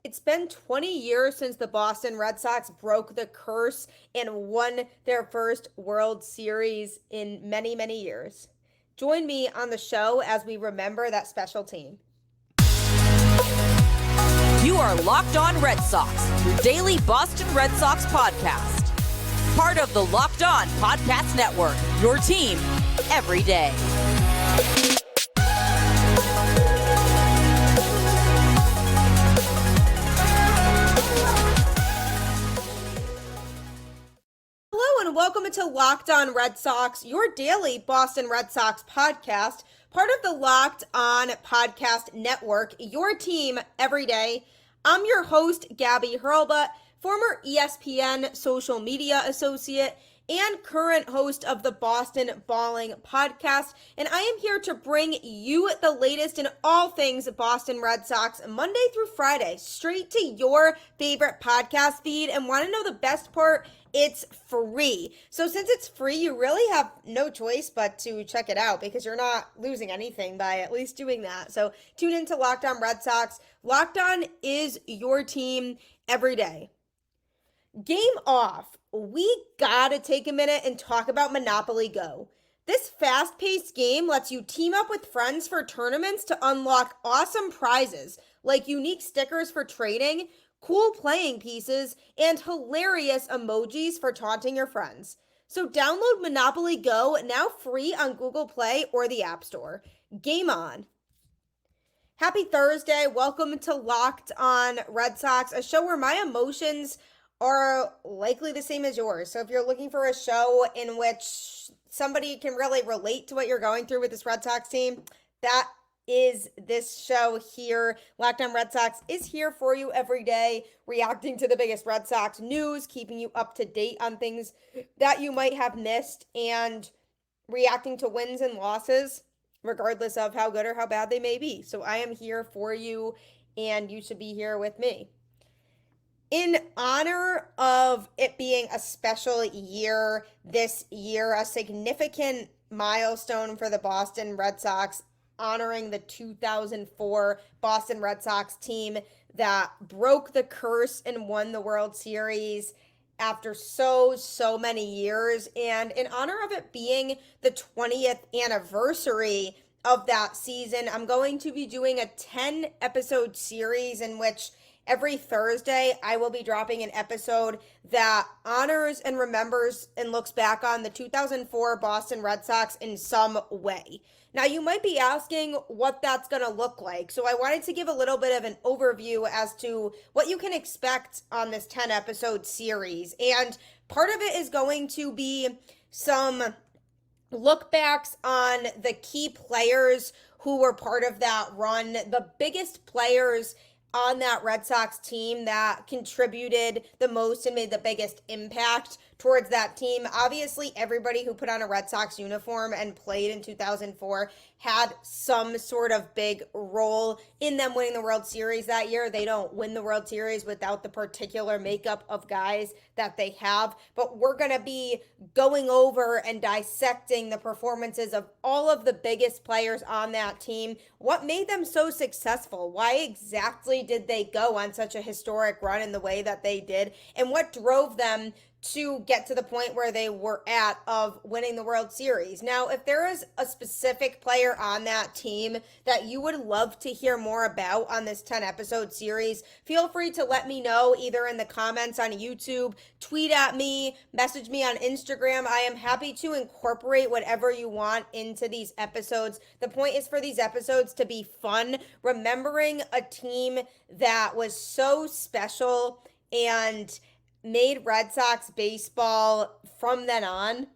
It's been 20 years since the Boston Red Sox broke the curse and won their first World Series in many, many years. Join me on the show as we remember that special team. You are Locked On Red Sox, your daily Boston Red Sox podcast. Part of the Locked On Podcast Network, your team every day. Hello and welcome to Locked On Red Sox, your daily Boston Red Sox podcast, part of the Locked On Podcast Network, your team every day. I'm your host, Gabby, former ESPN social media associate and current host of the Boston Balling podcast, and I am here to bring you the latest in all things Boston Red Sox Monday through Friday, straight to your favorite podcast feed. And want to know the best part? It's free. So since it's free, you really have no choice but to check it out because you're not losing anything by at least doing that. So tune into Locked On Red Sox. Locked On is your team every day. Game off. We gotta take a minute and talk about Monopoly Go. This fast-paced game lets you team up with friends for tournaments to unlock awesome prizes like unique stickers for trading, cool playing pieces, and hilarious emojis for taunting your friends. So download Monopoly Go, now free on Google Play or the App Store. Game on. Happy Thursday. Welcome to Locked On Red Sox, a show where my emotions are likely the same as yours. So if you're looking for a show in which somebody can really relate to what you're going through with this Red Sox team, that is this show here. Locked On Red Sox is here for you every day, reacting to the biggest Red Sox news, keeping you up to date on things that you might have missed, and reacting to wins and losses, regardless of how good or how bad they may be. So I am here for you, and you should be here with me. In honor of it being a special year this year, a significant milestone for the Boston Red Sox, honoring the 2004 Boston Red Sox team that broke the curse and won the World Series after so many years. And in honor of it being the 20th anniversary of that season, I'm going to be doing a 10-episode series in which every Thursday, I will be dropping an episode that honors and remembers and looks back on the 2004 Boston Red Sox in some way. Now, you might be asking what that's going to look like. So I wanted to give a little bit of an overview as to what you can expect on this 10-episode series. And part of it is going to be some look backs on the key players who were part of that run, the biggest players on that Red Sox team that contributed the most and made the biggest impact towards that team. Obviously, everybody who put on a Red Sox uniform and played in 2004 had some sort of big role in them winning the World Series that year. They don't win the World Series without the particular makeup of guys that they have. But we're going to be going over and dissecting the performances of all of the biggest players on that team. What made them so successful? Why exactly did they go on such a historic run in the way that they did? And what drove them to get to the point where they were at of winning the World Series? Now, if there is a specific player on that team that you would love to hear more about on this 10-episode series, feel free to let me know either in the comments on YouTube, tweet at me, message me on Instagram. I am happy to incorporate whatever you want into these episodes. The point is for these episodes to be fun, remembering a team that was so special and made Red Sox baseball from then on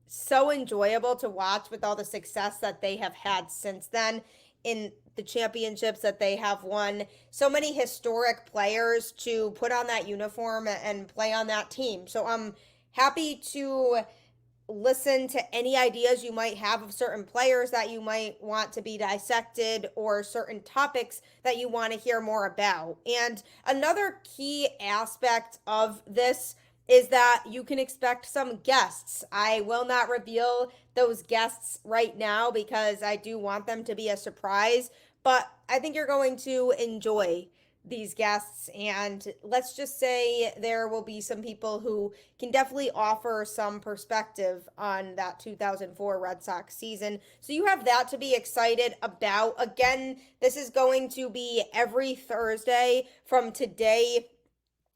so enjoyable to watch with all the success that they have had since then in the championships that they have won. So many historic players to put on that uniform and play on that team. So I'm happy to listen to any ideas you might have of certain players that you might want to be dissected or certain topics that you want to hear more about. And another key aspect of this is that you can expect some guests. I will not reveal those guests right now because I do want them to be a surprise, but I think you're going to enjoy these guests, and let's just say there will be some people who can definitely offer some perspective on that 2004 Red Sox season. So you have that to be excited about. Again, this is going to be every Thursday from today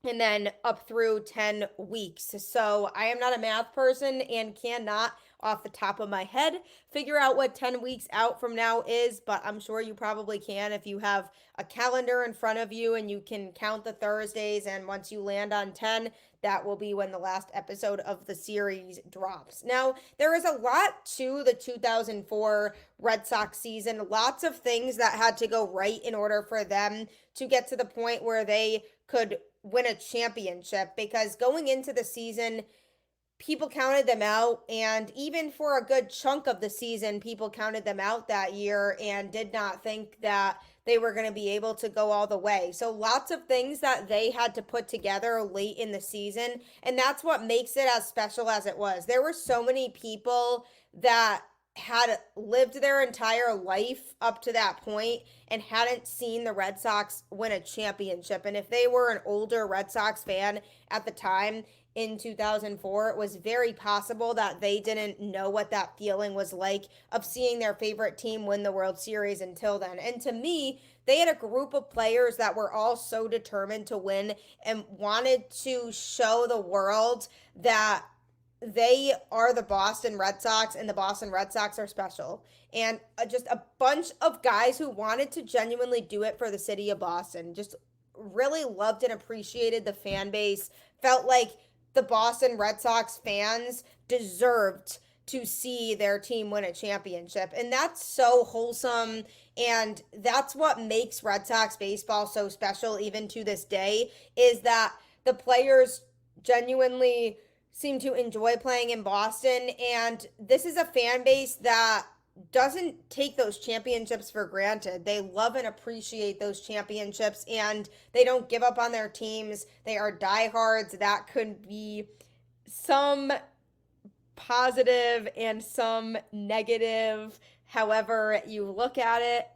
and then up through 10 weeks. So I am not a math person and cannot, off the top of my head, figure out what 10 weeks out from now is, but I'm sure you probably can if you have a calendar in front of you and you can count the Thursdays. And once you land on 10, that will be when the last episode of the series drops. Now, there is a lot to the 2004 Red Sox season, lots of things that had to go right in order for them to get to the point where they could win a championship, because going into the season, people counted them out, and even for a good chunk of the season, people counted them out that year and did not think that they were going to be able to go all the way. So lots of things that they had to put together late in the season, and that's what makes it as special as it was. There were so many people that had lived their entire life up to that point and hadn't seen the Red Sox win a championship. And if they were an older Red Sox fan at the time, in 2004, it was very possible that they didn't know what that feeling was like of seeing their favorite team win the World Series until then. And to me, they had a group of players that were all so determined to win and wanted to show the world that they are the Boston Red Sox and the Boston Red Sox are special. And just a bunch of guys who wanted to genuinely do it for the city of Boston. Just really loved and appreciated the fan base. Felt like the Boston Red Sox fans deserved to see their team win a championship. And that's so wholesome. And that's what makes Red Sox baseball so special, even to this day, is that the players genuinely seem to enjoy playing in Boston. And this is a fan base that doesn't take those championships for granted. They love and appreciate those championships, and they don't give up on their teams. They are diehards. That could be some positive and some negative. However you look at it,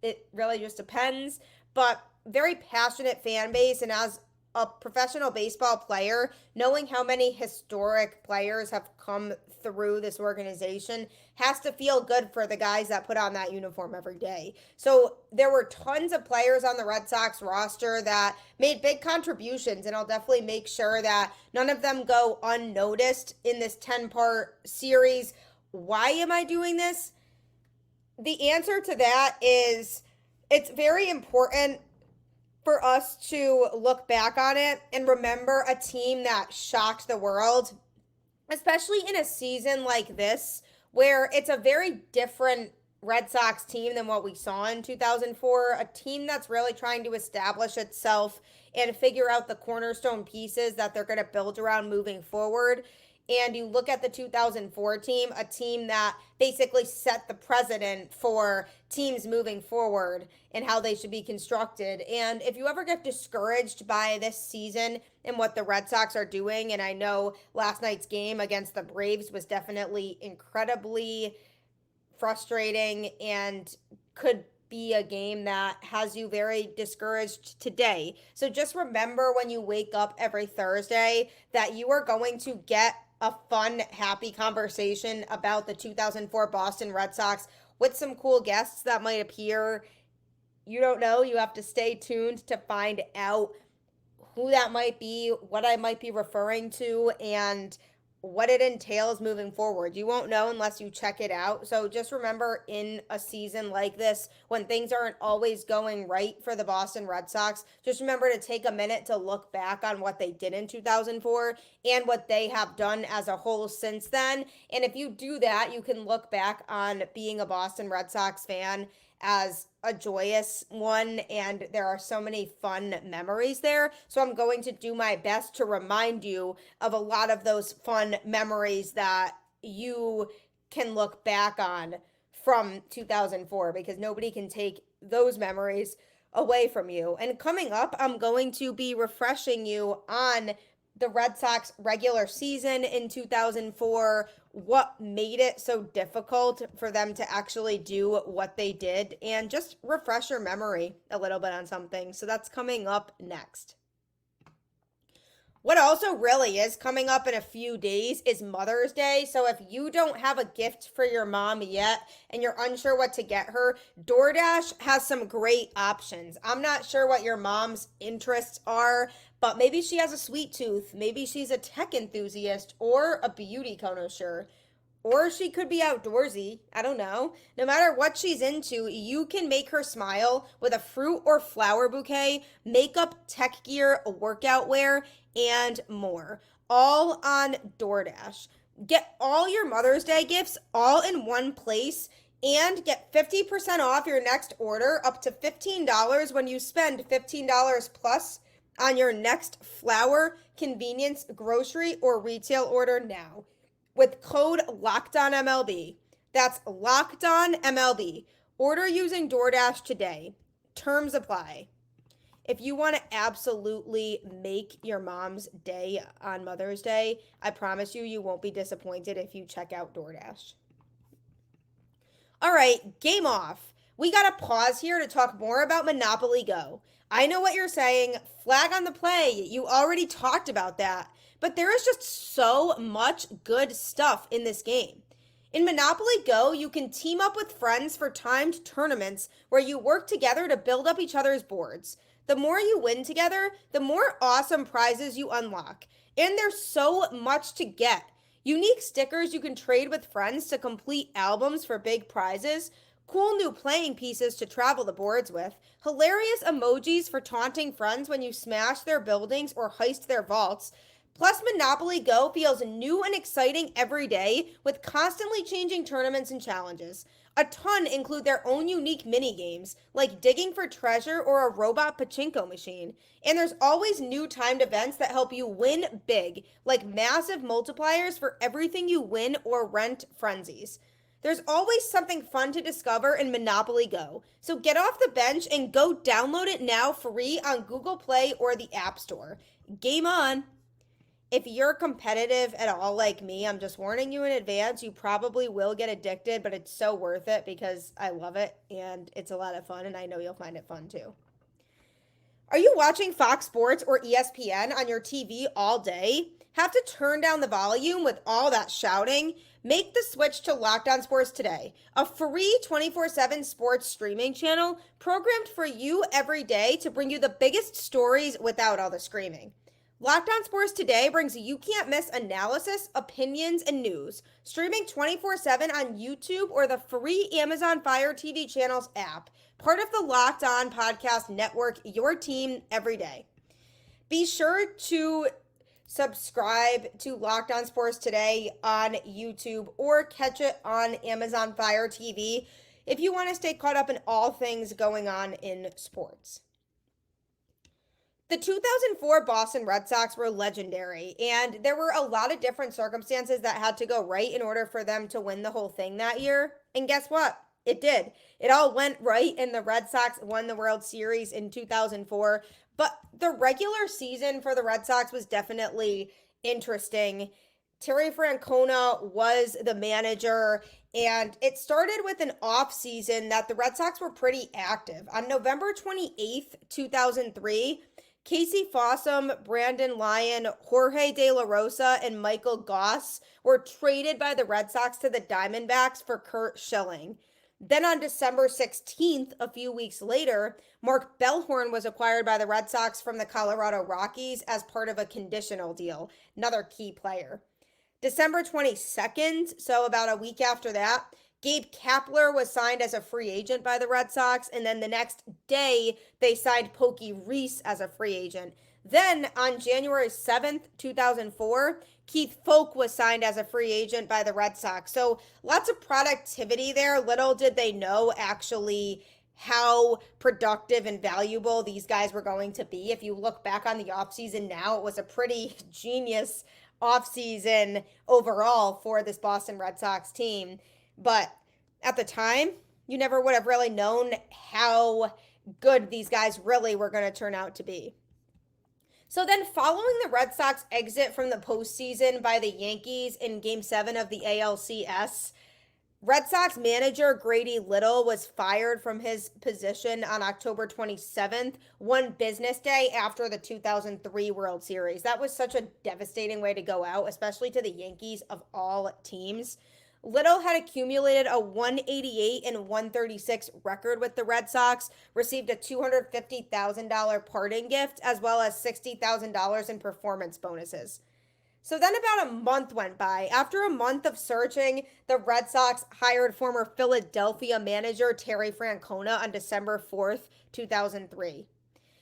it really just depends. But very passionate fan base, and as a professional baseball player, knowing how many historic players have come through this organization has to feel good for the guys that put on that uniform every day. So there were tons of players on the Red Sox roster that made big contributions, and I'll definitely make sure that none of them go unnoticed in this 10-part series. Why am I doing this? The answer to that is it's very important for us to look back on it and remember a team that shocked the world, especially in a season like this, where it's a very different Red Sox team than what we saw in 2004, a team that's really trying to establish itself and figure out the cornerstone pieces that they're going to build around moving forward. And you look at the 2004 team, a team that basically set the precedent for teams moving forward and how they should be constructed. And if you ever get discouraged by this season and what the Red Sox are doing, and I know last night's game against the Braves was definitely incredibly frustrating and could be a game that has you very discouraged today. So just remember when you wake up every Thursday that you are going to get a fun, happy conversation about the 2004 Boston Red Sox with some cool guests that might appear. You don't know. You have to stay tuned to find out who that might be, what I might be referring to, and what it entails moving forward. You won't know unless you check it out. So just remember, in a season like this, when things aren't always going right for the Boston Red Sox, just remember to take a minute to look back on what they did in 2004 and what they have done as a whole since then. And if you do that, you can look back on being a Boston Red Sox fan as a joyous one, and there are so many fun memories there. So I'm going to do my best to remind you of a lot of those fun memories that you can look back on from 2004, because nobody can take those memories away from you. And coming up, I'm going to be refreshing you on the Red Sox regular season in 2004, what made it so difficult for them to actually do what they did and just refresh your memory a little bit on something. So that's coming up next. What also really is coming up in a few days is Mother's Day. So if you don't have a gift for your mom yet and you're unsure what to get her, DoorDash has some great options. I'm not sure what your mom's interests are, but maybe she has a sweet tooth. Maybe she's a tech enthusiast or a beauty connoisseur. Or she could be outdoorsy. I don't know. No matter what she's into, you can make her smile with a fruit or flower bouquet, makeup, tech gear, workout wear, and more. All on DoorDash. Get all your Mother's Day gifts all in one place and get 50% off your next order up to $15 when you spend $15 plus on your next flower, convenience, grocery, or retail order now with code LOCKEDONMLB. That's LOCKEDONMLB. Order using DoorDash today. Terms apply. If you want to absolutely make your mom's day on Mother's Day, I promise you won't be disappointed if you check out DoorDash. All right, game off. We got to pause here to talk more about Monopoly Go. I know what you're saying. Flag on the play. You already talked about that. But there is just so much good stuff in this game. In Monopoly Go, you can team up with friends for timed tournaments where you work together to build up each other's boards. The more you win together, the more awesome prizes you unlock. And there's so much to get. Unique stickers you can trade with friends to complete albums for big prizes, cool new playing pieces to travel the boards with, hilarious emojis for taunting friends when you smash their buildings or heist their vaults. Plus, Monopoly Go feels new and exciting every day with constantly changing tournaments and challenges. A ton include their own unique mini games, like digging for treasure or a robot pachinko machine. And there's always new timed events that help you win big, like massive multipliers for everything you win or rent frenzies. There's always something fun to discover in Monopoly Go. So get off the bench and go download it now free on Google Play or the App Store. Game on! If you're competitive at all like me, I'm just warning you in advance, you probably will get addicted, but it's so worth it because I love it and it's a lot of fun and I know you'll find it fun too. Are you watching Fox Sports or ESPN on your TV all day? Have to turn down the volume with all that shouting? Make the switch to Locked On Sports today, a free 24/7 sports streaming channel programmed for you every day to bring you the biggest stories without all the screaming. Locked On Sports Today brings you can't miss analysis, opinions, and news. Streaming 24/7 on YouTube or the free Amazon Fire TV channel's app. Part of the Locked On Podcast Network, your team every day. Be sure to subscribe to Locked On Sports Today on YouTube or catch it on Amazon Fire TV if you want to stay caught up in all things going on in sports. The 2004 Boston Red Sox were legendary, and there were a lot of different circumstances that had to go right in order for them to win the whole thing that year. And guess what? It did. It all went right, and the Red Sox won the World Series in 2004. But the regular season for the Red Sox was definitely interesting. Terry Francona was the manager, and it started with an off season that the Red Sox were pretty active. On November 28th, 2003, Casey Fossum, Brandon Lyon, Jorge De La Rosa, and Michael Goss were traded by the Red Sox to the Diamondbacks for Curt Shilling. Then on December 16th, a few weeks later, Mark Bellhorn was acquired by the Red Sox from the Colorado Rockies as part of a conditional deal, another key player. December 22nd, so about a week after that, Gabe Kapler was signed as a free agent by the Red Sox, and then the next day, they signed Pokey Reese as a free agent. Then, on January 7th, 2004, Keith Foulke was signed as a free agent by the Red Sox. So, lots of productivity there. Little did they know, actually, how productive and valuable these guys were going to be. If you look back on the offseason now, it was a pretty genius offseason overall for this Boston Red Sox team. But at the time, you never would have really known how good these guys really were going to turn out to be. So then, following the Red Sox exit from the postseason by the Yankees in Game 7 of the ALCS, Red Sox manager Grady Little was fired from his position on October 27th, one business day after the 2003 World Series. That was such a devastating way to go out, especially to the Yankees of all teams. Little had accumulated a 188 and 136 record with the Red Sox, received a $250,000 parting gift, as well as $60,000 in performance bonuses. So then about a month went by. After a month of searching, the Red Sox hired former Philadelphia manager Terry Francona on December 4th, 2003.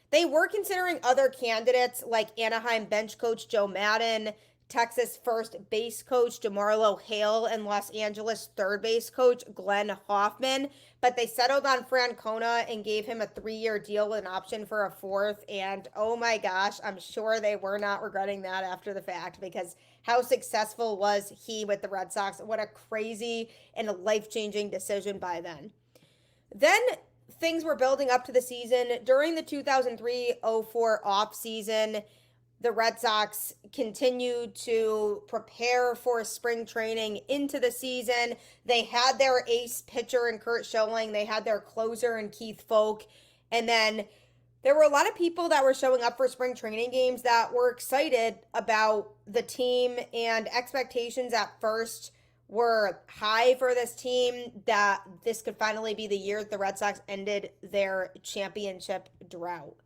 They were considering other candidates like Anaheim bench coach Joe Maddon, Texas first base coach DeMarlo Hale, and Los Angeles third base coach Glenn Hoffman, but they settled on Francona and gave him a 3-year deal with an option for a 4th, and oh my gosh, I'm sure they were not regretting that after the fact, because how successful was he with the Red Sox? What a crazy and life-changing decision by then. Then things were building up to the season. During the 2003-04 offseason, the Red Sox continued to prepare for spring training into the season. They had their ace pitcher in Curt Shilling. They had their closer in Keith Foulke. And then there were a lot of people that were showing up for spring training games that were excited about the team, and expectations at first were high for this team that this could finally be the year the Red Sox ended their championship drought.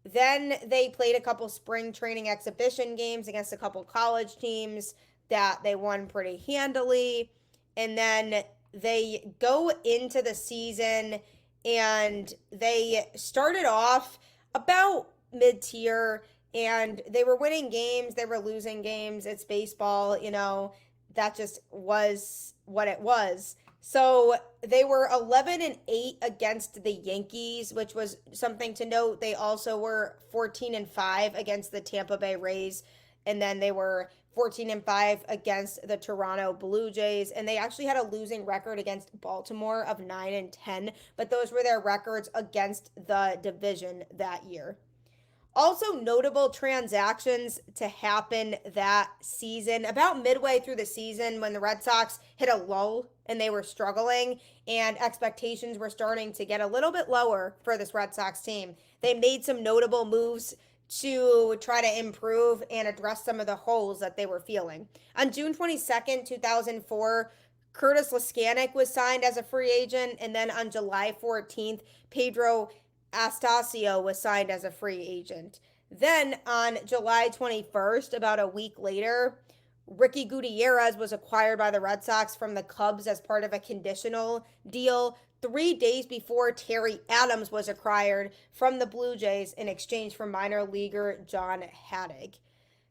Then they played a couple spring training exhibition games against a couple college teams that they won pretty handily. And then they go into the season and they started off about mid-tier, and they were winning games, they were losing games. It's baseball, that just was what it was. So they were 11-8 against the Yankees, which was something to note. They also were 14-5 against the Tampa Bay Rays, and then they were 14-5 against the Toronto Blue Jays, and they actually had a losing record against Baltimore of 9-10, but those were their records against the division that year. Also notable transactions to happen that season, about midway through the season when the Red Sox hit a lull and they were struggling and expectations were starting to get a little bit lower for this Red Sox team. They made some notable moves to try to improve and address some of the holes that they were feeling. On June 22nd, 2004, Curtis Laskanik was signed as a free agent, and then on July 14th, Pedro Astacio was signed as a free agent. Then on July 21st, about a week later, Ricky Gutierrez was acquired by the Red Sox from the Cubs as part of a conditional deal 3 days before Terry Adams was acquired from the Blue Jays in exchange for minor leaguer John Haddock.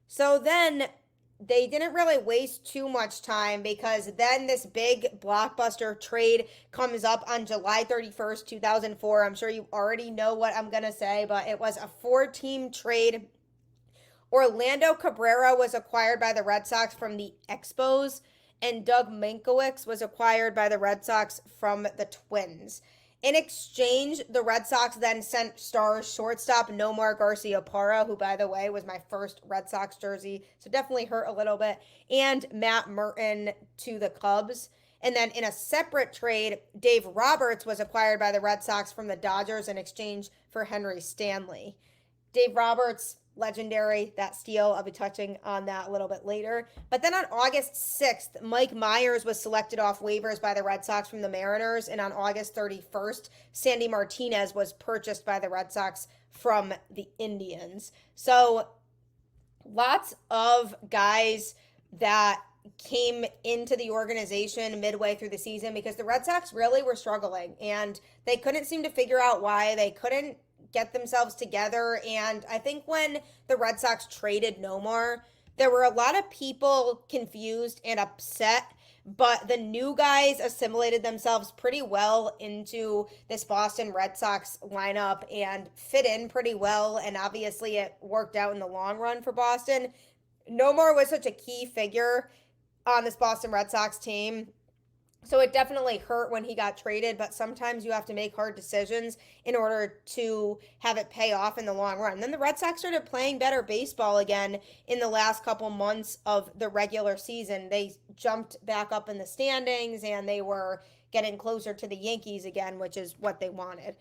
So then they didn't really waste too much time, because then this big blockbuster trade comes up on July 31st, 2004. I'm sure you already know what I'm going to say, but it was a 4-team trade. Orlando Cabrera was acquired by the Red Sox from the Expos, and Doug Minkowicz was acquired by the Red Sox from the Twins. In exchange, the Red Sox then sent Stars shortstop Nomar Garciaparra, who, by the way, was my first Red Sox jersey, so definitely hurt a little bit, and Matt Merton to the Cubs. And then in a separate trade, Dave Roberts was acquired by the Red Sox from the Dodgers in exchange for Henry Stanley. Dave Roberts, legendary, that steal. I'll be touching on that a little bit later. But then on August 6th, Mike Myers was selected off waivers by the Red Sox from the Mariners. And on August 31st, Sandy Martinez was purchased by the Red Sox from the Indians. So lots of guys that came into the organization midway through the season, because the Red Sox really were struggling and they couldn't seem to figure out why. They couldn't get themselves together. And I think when the Red Sox traded Nomar, there were a lot of people confused and upset, but the new guys assimilated themselves pretty well into this Boston Red Sox lineup and fit in pretty well. And obviously it worked out in the long run for Boston. Nomar was such a key figure on this Boston Red Sox team So it definitely hurt when he got traded, but sometimes you have to make hard decisions in order to have it pay off in the long run. And then the Red Sox started playing better baseball again in the last couple months of the regular season. They jumped back up in the standings and they were getting closer to the Yankees again, which is what they wanted.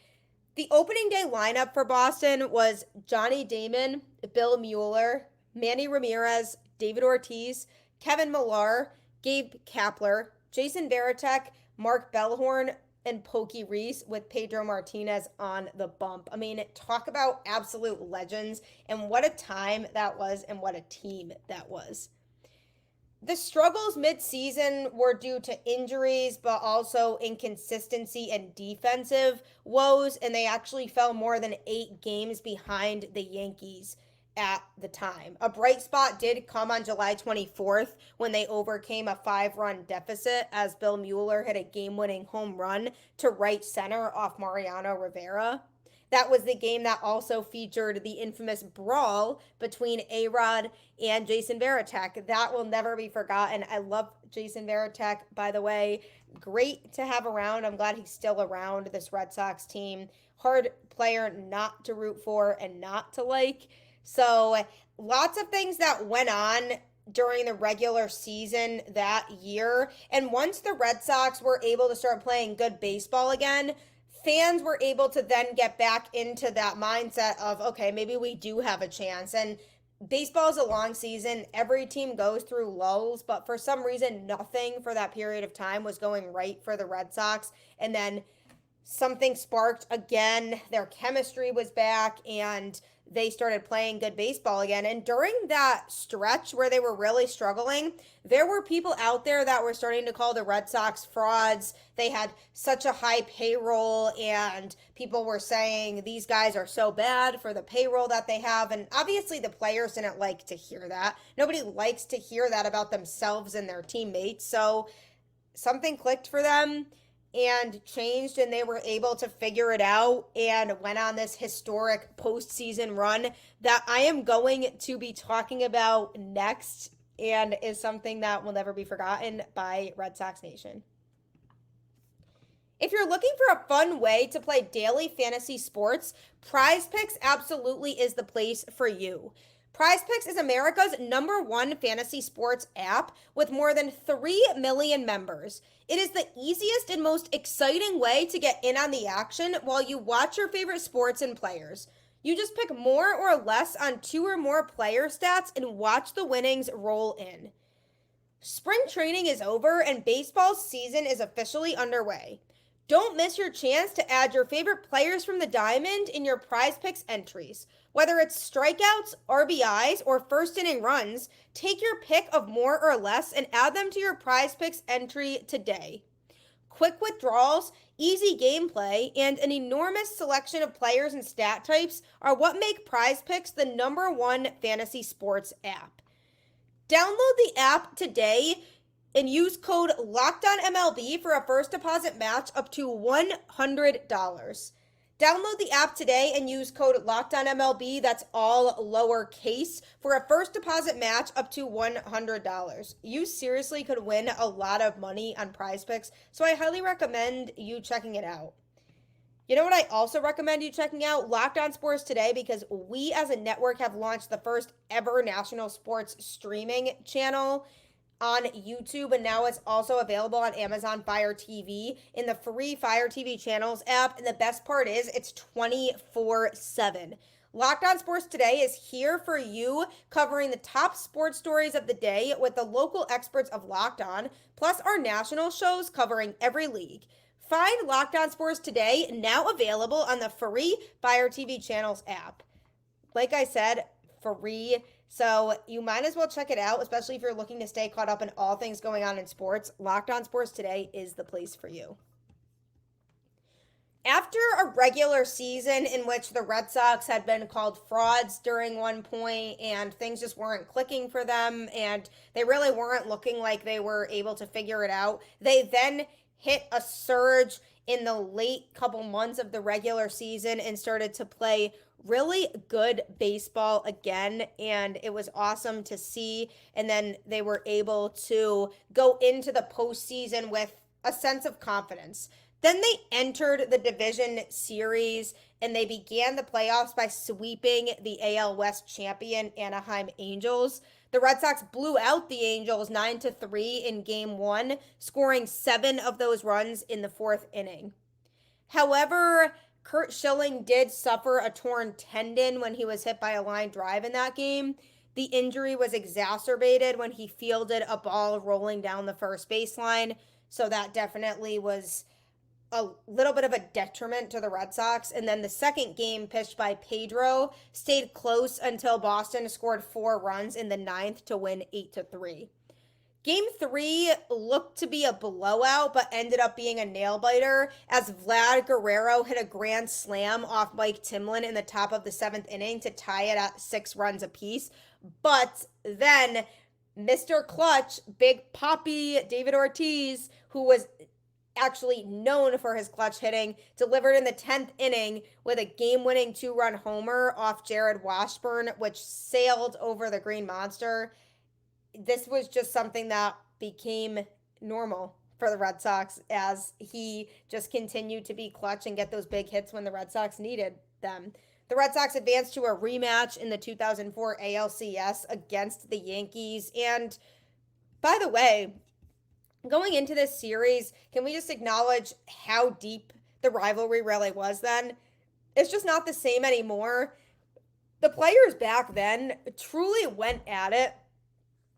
The opening day lineup for Boston was Johnny Damon, Bill Mueller, Manny Ramirez, David Ortiz, Kevin Millar, Gabe Kapler, Jason Varitek, Mark Bellhorn, and Pokey Reese with Pedro Martinez on the bump. I mean, talk about absolute legends and what a time that was and what a team that was. The struggles mid-season were due to injuries, but also inconsistency and defensive woes, and they actually fell more than 8 games behind the Yankees at the time. A bright spot did come on July 24th when they overcame a 5-run deficit as Bill Mueller hit a game-winning home run to right center off Mariano Rivera. That was the game that also featured the infamous brawl between A-Rod and Jason Varitek. That will never be forgotten. I love Jason Varitek, by the way. Great to have around. I'm glad he's still around this Red Sox team. Hard player not to root for and not to like. So lots of things that went on during the regular season that year. And once the Red Sox were able to start playing good baseball again, fans were able to then get back into that mindset of, okay, maybe we do have a chance. And baseball is a long season. Every team goes through lulls, but for some reason, nothing for that period of time was going right for the Red Sox. And then something sparked again. Their chemistry was back and they started playing good baseball again. And during that stretch where they were really struggling, there were people out there that were starting to call the Red Sox frauds. They had such a high payroll and people were saying these guys are so bad for the payroll that they have. And obviously the players didn't like to hear that. Nobody likes to hear that about themselves and their teammates. So something clicked for them and changed, and they were able to figure it out and went on this historic postseason run that I am going to be talking about next and is something that will never be forgotten by Red Sox Nation. If you're looking for a fun way to play daily fantasy sports, Prize Picks absolutely is the place for you. Prize Picks is America's #1 fantasy sports app with more than 3 million members. It is the easiest and most exciting way to get in on the action while you watch your favorite sports and players. You just pick more or less on 2 or more player stats and watch the winnings roll in. Spring training is over and baseball season is officially underway. Don't miss your chance to add your favorite players from the diamond in your Prize Picks entries. Whether it's strikeouts, RBIs, or first inning runs, take your pick of more or less and add them to your Prize Picks entry today. Quick withdrawals, easy gameplay, and an enormous selection of players and stat types are what make Prize Picks the #1 fantasy sports app. Download the app today and use code LOCKEDONMLB for a first deposit match up to $100. Download the app today and use code LOCKEDONMLB, that's all lowercase, for a first deposit match up to $100. You seriously could win a lot of money on Prize Picks, so I highly recommend you checking it out. You know what I also recommend you checking out? Locked On Sports Today, because we as a network have launched the first ever national sports streaming channel on YouTube, and now it's also available on Amazon Fire TV in the free Fire TV Channels app. And the best part is it's 24/7. Locked On Sports Today is here for you, covering the top sports stories of the day with the local experts of Locked On, plus our national shows covering every league. Find Locked On Sports Today, now available on the free Fire TV Channels app. Like I said, free. So you might as well check it out, especially if you're looking to stay caught up in all things going on in sports. Locked On Sports Today is the place for you. After a regular season in which the Red Sox had been called frauds during one point and things just weren't clicking for them and they really weren't looking like they were able to figure it out, they then hit a surge in the late couple months of the regular season and started to play really good baseball again, and it was awesome to see. And then they were able to go into the postseason with a sense of confidence. Then they entered the division series and they began the playoffs by sweeping the AL West champion Anaheim Angels. The Red Sox blew out the Angels 9-3 in game 1, scoring 7 of those runs in the 4th inning. However, Curt Shilling did suffer a torn tendon when he was hit by a line drive in that game. The injury was exacerbated when he fielded a ball rolling down the first baseline, so that definitely was a little bit of a detriment to the Red Sox. And then the second game, pitched by Pedro, stayed close until Boston scored 4 runs in the 9th to win 8-3. Game 3 looked to be a blowout, but ended up being a nail-biter as Vlad Guerrero hit a grand slam off Mike Timlin in the top of the 7th inning to tie it at 6 runs apiece. But then Mr. Clutch, Big Papi David Ortiz, who was actually known for his clutch hitting, delivered in the 10th inning with a game-winning 2-run homer off Jared Washburn, which sailed over the Green Monster. This was just something that became normal for the Red Sox as he just continued to be clutch and get those big hits when the Red Sox needed them. The Red Sox advanced to a rematch in the 2004 ALCS against the Yankees. And by the way, going into this series, can we just acknowledge how deep the rivalry really was then? It's just not the same anymore. The players back then truly went at it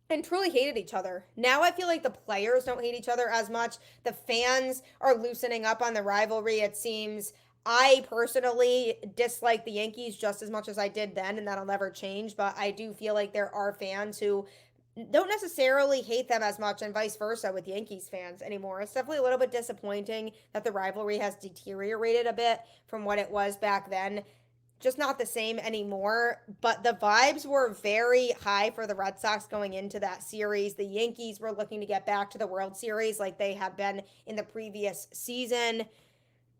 and truly hated each other. Now I feel like the players don't hate each other as much. The fans are loosening up on the rivalry, it seems. I personally dislike the Yankees just as much as I did then, and that'll never change. But I do feel like there are fans who don't necessarily hate them as much, and vice versa with Yankees fans anymore. It's definitely a little bit disappointing that the rivalry has deteriorated a bit from what it was back then. Just not the same anymore, but the vibes were very high for the Red Sox going into that series. The Yankees were looking to get back to the World Series like they had been in the previous season.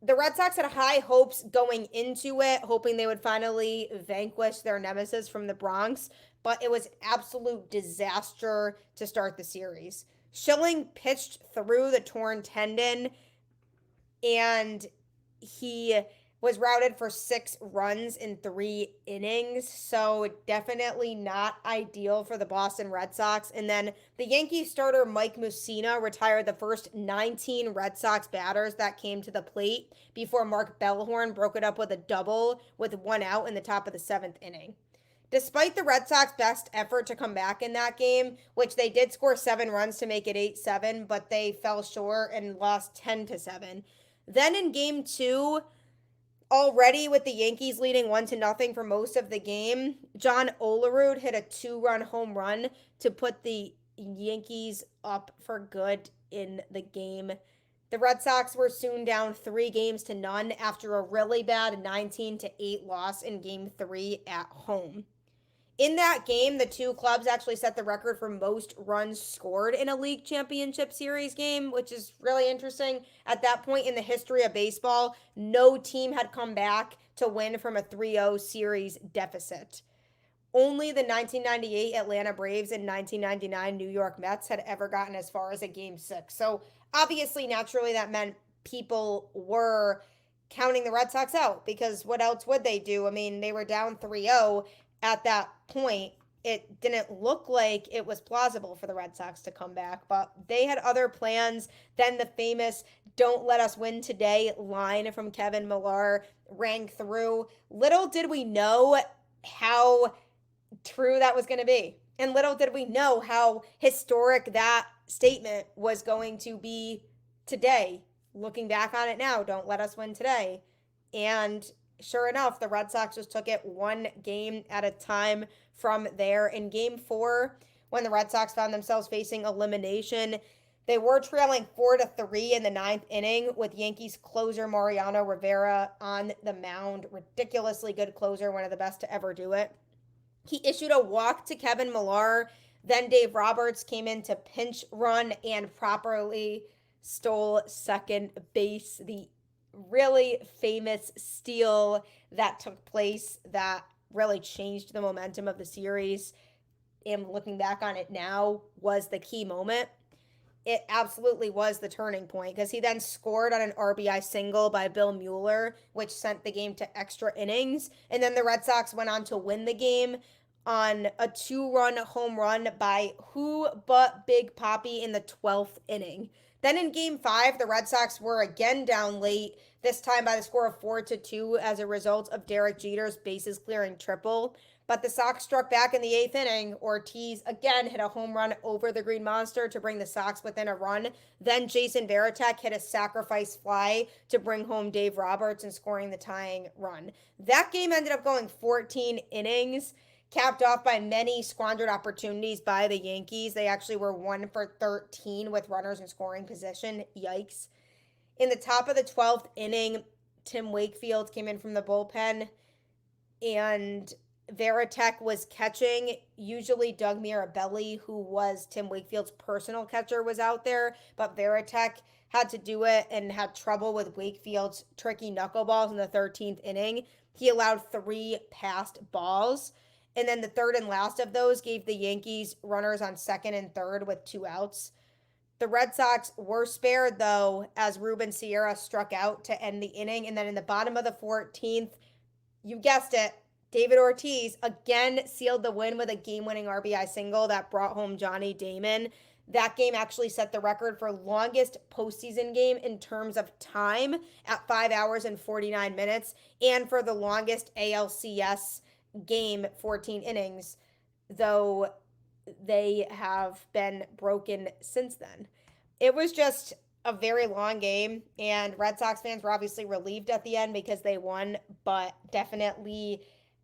The Red Sox had high hopes going into it, hoping they would finally vanquish their nemesis from the Bronx, but it was an absolute disaster to start the series. Shilling pitched through the torn tendon, and he was routed for 6 runs in 3 innings, so definitely not ideal for the Boston Red Sox. And then the Yankees starter Mike Mussina retired the first 19 Red Sox batters that came to the plate before Mark Bellhorn broke it up with a double with 1 out in the top of the 7th inning. Despite the Red Sox best effort to come back in that game, which they did score 7 runs to make it 8-7, but they fell short and lost 10-7. Then in game 2, already with the Yankees leading 1-0 for most of the game, John Olerud hit a 2-run home run to put the Yankees up for good in the game. The Red Sox were soon down 3-0 after a really bad 19-8 loss in game 3 at home. In that game, the two clubs actually set the record for most runs scored in a league championship series game, which is really interesting. At that point in the history of baseball, no team had come back to win from a 3-0 series deficit. Only the 1998 Atlanta Braves and 1999 New York Mets had ever gotten as far as a game 6. So obviously, naturally, that meant people were counting the Red Sox out because what else would they do? I mean, they were down 3-0. At that point, it didn't look like it was plausible for the Red Sox to come back, but they had other plans. Then the famous "Don't let us win today" line from Kevin Millar rang through. Little did we know how true that was going to be. And little did we know how historic that statement was going to be today. Looking back on it now, don't let us win today. And sure enough, the Red Sox just took it 1 game at a time from there. In game 4, when the Red Sox found themselves facing elimination, they were trailing 4-3 in the 9th inning with Yankees closer Mariano Rivera on the mound. Ridiculously good closer, one of the best to ever do it. He issued a walk to Kevin Millar. Then Dave Roberts came in to pinch run and properly stole second base. The really famous steal that took place that really changed the momentum of the series, and looking back on it now, was the key moment. it absolutely was the turning point because he then scored on an RBI single by Bill Mueller, which sent the game to extra innings. And then the Red Sox went on to win the game on a 2-run home run by who but Big Papi in the 12th inning. Then in game 5, the Red Sox were again down late, this time by the score of 4-2 as a result of Derek Jeter's bases clearing triple. But the Sox struck back in the 8th inning. Ortiz again hit a home run over the Green Monster to bring the Sox within a run. Then Jason Varitek hit a sacrifice fly to bring home Dave Roberts and scoring the tying run. That game ended up going 14 innings, capped off by many squandered opportunities by the Yankees. They actually were 1 for 13 with runners in scoring position. Yikes. In the top of the 12th inning, Tim Wakefield came in from the bullpen, and Varitek was catching. Usually Doug Mirabelli, who was Tim Wakefield's personal catcher, was out there, but Varitek had to do it and had trouble with Wakefield's tricky knuckleballs in the 13th inning. He allowed 3 passed balls, and then the third and last of those gave the Yankees runners on second and third with 2 outs. The Red Sox were spared, though, as Ruben Sierra struck out to end the inning, and then in the bottom of the 14th, you guessed it, David Ortiz again sealed the win with a game-winning RBI single that brought home Johnny Damon. That game actually set the record for longest postseason game in terms of time at 5 hours and 49 minutes, and for the longest ALCS game, 14 innings, though they have been broken since then. It was just a very long game, and Red Sox fans were obviously relieved at the end because they won, but definitely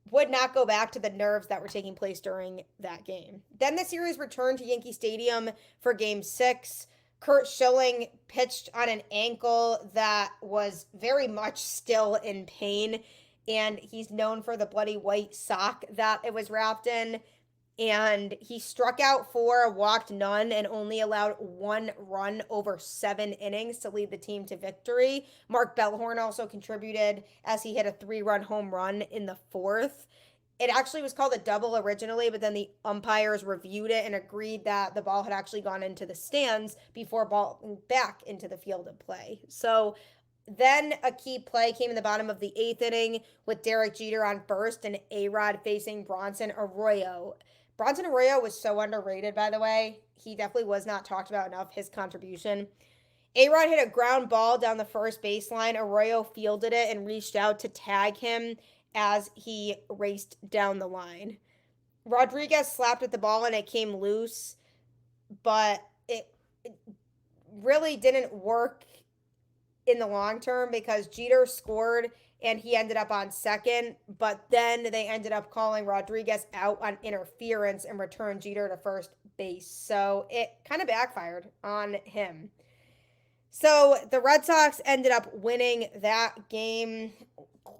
would not go back to the nerves that were taking place during that game. Then the series returned to Yankee Stadium for Game 6. Curt Shilling pitched on an ankle that was very much still in pain, and he's known for the bloody white sock that it was wrapped in. And he struck out 4, walked none, and only allowed 1 run over 7 innings to lead the team to victory. Mark Bellhorn also contributed as he hit a 3-run home run in the 4th. It actually was called a double originally, but then the umpires reviewed it and agreed that the ball had actually gone into the stands before balling back into the field of play. So then a key play came in the bottom of the 8th inning with Derek Jeter on first and A-Rod facing Bronson Arroyo. Bronson Arroyo was so underrated, by the way. He definitely was not talked about enough, his contribution. A-Rod hit a ground ball down the first baseline. Arroyo fielded it and reached out to tag him as he raced down the line. Rodriguez slapped at the ball and it came loose, but it really didn't work in the long term because Jeter scored and he ended up on second, but then they ended up calling Rodriguez out on interference and returned Jeter to first base. So it kind of backfired on him. So the Red Sox ended up winning that game.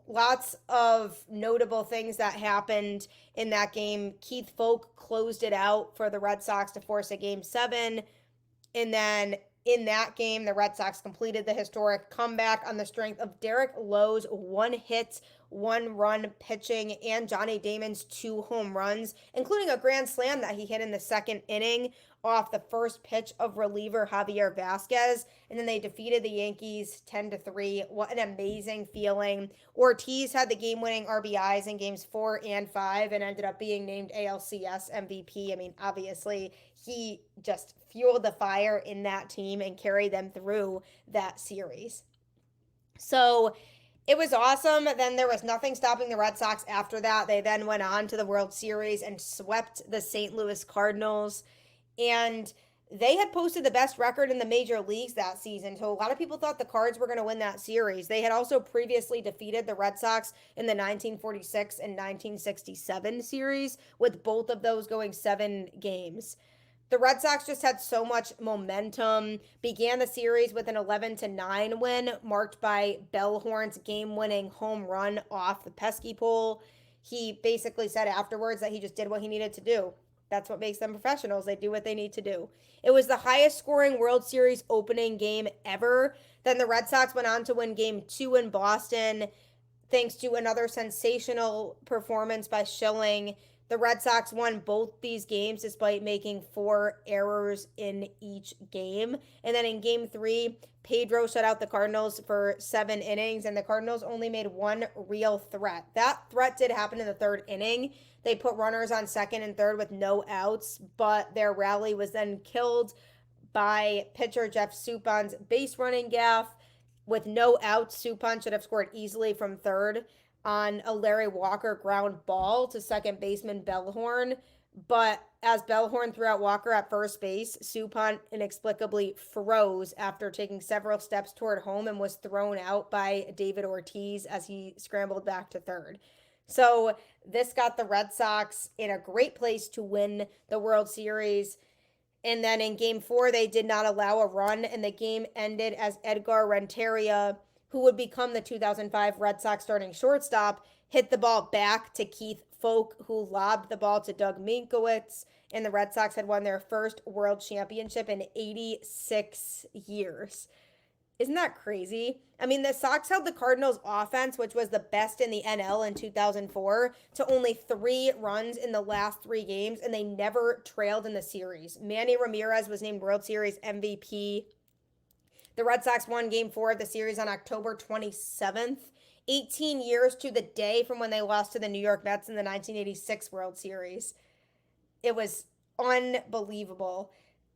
Lots of notable things that happened in that game. Keith Foulke closed it out for the Red Sox to force a Game 7. And then in that game, the Red Sox completed the historic comeback on the strength of Derek Lowe's 1-hit, 1-run pitching and Johnny Damon's 2 home runs, including a grand slam that he hit in the 2nd inning off the first pitch of reliever Javier Vasquez. And then they defeated the Yankees 10-3. What an amazing feeling. Ortiz had the game-winning RBIs in games 4 and 5 and ended up being named ALCS MVP. I mean, obviously, he just fueled the fire in that team and carried them through that series. So it was awesome. Then there was nothing stopping the Red Sox after that. They then went on to the World Series and swept the St. Louis Cardinals. And they had posted the best record in the major leagues that season. So a lot of people thought the Cards were going to win that series. They had also previously defeated the Red Sox in the 1946 and 1967 series, with both of those going 7 games. The Red Sox just had so much momentum, began the series with an 11-9 win, marked by Bellhorn's game-winning home run off the pesky pole. He basically said afterwards that he just did what he needed to do. That's what makes them professionals. They do what they need to do. It was the highest scoring World Series opening game ever. Then the Red Sox went on to win Game 2 in Boston, thanks to another sensational performance by Shilling. The Red Sox won both these games despite making 4 errors in each game. And then in game 3, Pedro shut out the Cardinals for 7 innings, and the Cardinals only made 1 real threat. That threat did happen in the 3rd inning. They put runners on 2nd and 3rd with no outs, but their rally was then killed by pitcher Jeff Supon's base running gaff. With no outs, Supon should have scored easily from 3rd on a Larry Walker ground ball to second baseman Bellhorn. But as Bellhorn threw out Walker at first base, Supon inexplicably froze after taking several steps toward home and was thrown out by David Ortiz as he scrambled back to 3rd. So this got the Red Sox in a great place to win the World Series. And then in game 4, they did not allow a run, and the game ended as Edgar Renteria, who would become the 2005 Red Sox starting shortstop, hit the ball back to Keith Foulke, who lobbed the ball to Doug Minkowitz, and the Red Sox had won their first world championship in 86 years. Isn't that crazy? I mean, the Sox held the Cardinals' offense, which was the best in the NL in 2004, to only 3 runs in the last 3 games, and they never trailed in the series. Manny Ramirez was named World Series MVP. The Red Sox won Game 4 of the series on October 27th, 18 years to the day from when they lost to the New York Mets in the 1986 World Series. It was unbelievable.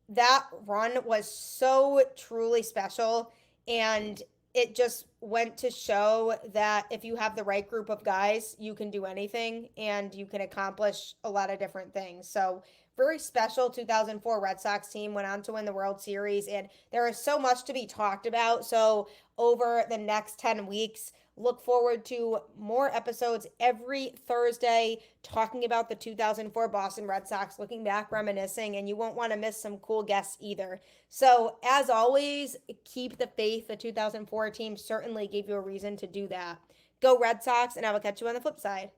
That run was so truly special, and it just went to show that if you have the right group of guys, you can do anything and you can accomplish a lot of different things. So very special 2004 Red Sox team went on to win the World Series, and there is so much to be talked about. So over the next 10 weeks, look forward to more episodes every Thursday talking about the 2004 Boston Red Sox, looking back, reminiscing, and you won't want to miss some cool guests either. So as always, keep the faith. The 2004 team certainly gave you a reason to do that. Go Red Sox, and I will catch you on the flip side.